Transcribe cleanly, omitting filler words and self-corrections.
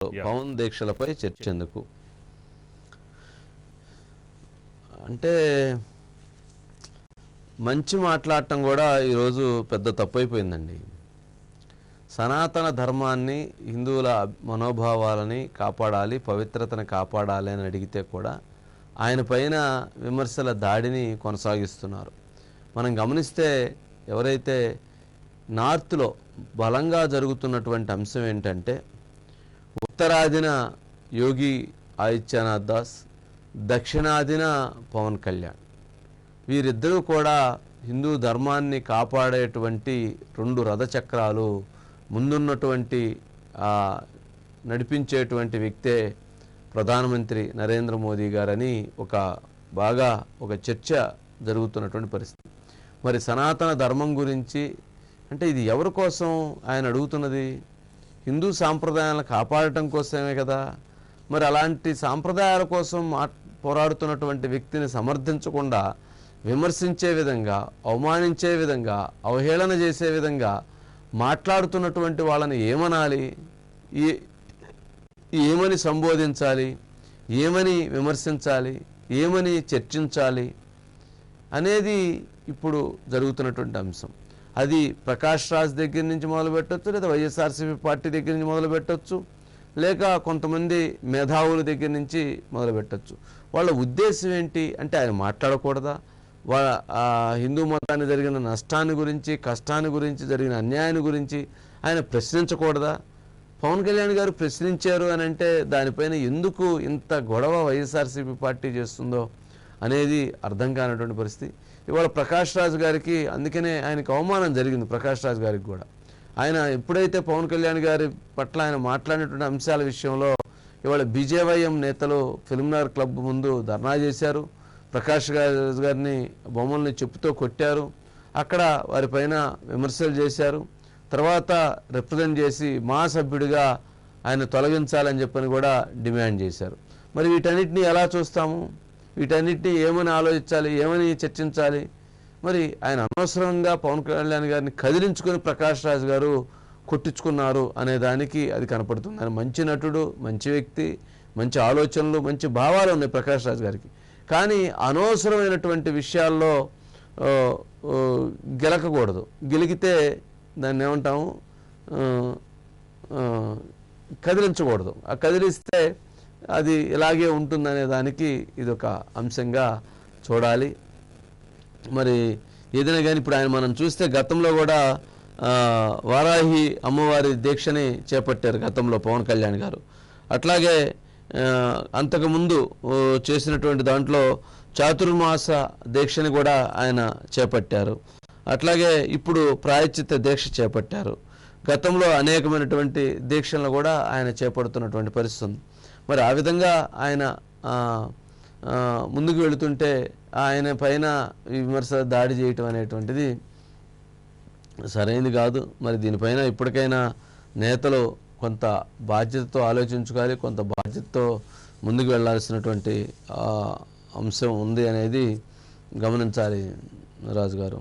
పవన్ దీక్షలపై చర్చ ఎందుకు అంటే మంచి మాట్లాడటం కూడా ఈరోజు పెద్ద తప్పైపోయిందండి. సనాతన ధర్మాన్ని, హిందువుల మనోభావాలని కాపాడాలి, పవిత్రతను కాపాడాలి అని అడిగితే కూడా ఆయన పైన విమర్శల దాడిని కొనసాగిస్తున్నారు. మనం గమనిస్తే ఎవరైతే నార్త్లో బలంగా జరుగుతున్నటువంటి అంశం ఏంటంటే, ఉత్తరాదిన యోగి ఆదిత్యనాథ్ దాస్, దక్షిణాదిన పవన్ కళ్యాణ్, వీరిద్దరూ కూడా హిందూ ధర్మాన్ని కాపాడేటువంటి రెండు రథచక్రాలు. ముందున్నటువంటి నడిపించేటువంటి వ్యక్తే ప్రధానమంత్రి నరేంద్ర మోదీ గారని ఒక చర్చ జరుగుతున్నటువంటి పరిస్థితి. మరి సనాతన ధర్మం గురించి అంటే ఇది ఎవరి కోసం ఆయన అడుగుతున్నది? హిందూ సాంప్రదాయాలను కాపాడటం కోసమే కదా. మరి అలాంటి సాంప్రదాయాల కోసం పోరాడుతున్నటువంటి వ్యక్తిని సమర్థించకుండా విమర్శించే విధంగా, అవమానించే విధంగా, అవహేళన చేసే విధంగా మాట్లాడుతున్నటువంటి వాళ్ళని ఏమనాలి, ఏమని సంబోధించాలి, ఏమని విమర్శించాలి, ఏమని చర్చించాలి అనేది ఇప్పుడు జరుగుతున్నటువంటి అంశం. అది ప్రకాష్ రాజ్ దగ్గర నుంచి మొదలు పెట్టవచ్చు, లేదా వైఎస్ఆర్సీపీ పార్టీ దగ్గర నుంచి మొదలు పెట్టవచ్చు, లేక కొంతమంది మేధావుల దగ్గర నుంచి మొదలు పెట్టచ్చు. వాళ్ళ ఉద్దేశం ఏంటి అంటే, ఆయన మాట్లాడకూడదా? వాళ్ళ హిందూ మతాన్ని జరిగిన నష్టాన్ని గురించి, కష్టాన్ని గురించి, జరిగిన అన్యాయాన్ని గురించి ఆయన ప్రశ్నించకూడదా? పవన్ కళ్యాణ్ గారు ప్రశ్నించారు అని అంటే దానిపైన ఎందుకు ఇంత గొడవ వైఎస్ఆర్సీపీ పార్టీ చేస్తుందో అనేది అర్థం కానటువంటి పరిస్థితి. ఇవాళ ప్రకాష్ రాజ్ గారికి అందుకనే ఆయనకు అవమానం జరిగింది. ప్రకాష్ రాజ్ గారికి కూడా ఆయన ఎప్పుడైతే పవన్ కళ్యాణ్ గారి పట్ల ఆయన మాట్లాడినటువంటి అంశాల విషయంలో ఇవాళ బీజేవైఎం నేతలు ఫిల్మ్నగర్ క్లబ్ ముందు ధర్నా చేశారు. ప్రకాష్ రాజ్ గారిని బొమ్మల్ని చెప్పుతో కొట్టారు, అక్కడ వారిపైన విమర్శలు చేశారు. తర్వాత రిప్రజెంట్ చేసి మా సభ్యుడిగా ఆయన తొలగించాలని చెప్పని కూడా డిమాండ్ చేశారు. మరి వీటన్నిటిని ఎలా చూస్తాము? వీటన్నిటిని ఏమని ఆలోచించాలి, ఏమని చర్చించాలి? మరి ఆయన అనవసరంగా పవన్ కళ్యాణ్ గారిని కదిలించుకొని ప్రకాష్ రాజ్ గారు కొట్టించుకున్నారు అనే దానికి అది కనపడుతుంది. ఆయన మంచి నటుడు, మంచి వ్యక్తి, మంచి ఆలోచనలు, మంచి భావాలు ఉన్నాయి ప్రకాష్ రాజ్ గారికి. కానీ అనవసరమైనటువంటి విషయాల్లో గెలకకూడదు. గెలిగితే దాన్ని ఏమంటాము, కదిలించకూడదు. ఆ కదిలిస్తే అది ఇలాగే ఉంటుందనే దానికి ఇదొక అంశంగా చూడాలి. మరి ఏదైనా కానీ ఇప్పుడు ఆయన మనం చూస్తే గతంలో కూడా వారాహి అమ్మవారి దీక్షని చేపట్టారు గతంలో పవన్ కళ్యాణ్ గారు. అట్లాగే అంతకుముందు చేసినటువంటి దాంట్లో చాతుర్మాస దీక్షని కూడా ఆయన చేపట్టారు. అట్లాగే ఇప్పుడు ప్రాయశ్చిత్త దీక్ష చేపట్టారు. గతంలో అనేకమైనటువంటి దీక్షలను కూడా ఆయన చేపడుతున్నటువంటి పరిస్థితి ఉంది. మరి ఆ విధంగా ఆయన ముందుకు వెళుతుంటే ఆయన పైన విమర్శ దాడి చేయటం అనేటువంటిది సరైనది కాదు. మరి దీనిపైన ఇప్పటికైనా నేతలు కొంత బాధ్యతతో ఆలోచించుకోవాలి, కొంత బాధ్యతతో ముందుకు వెళ్లాల్సినటువంటి అంశం ఉంది అనేది గమనించాలి రాజుగారు.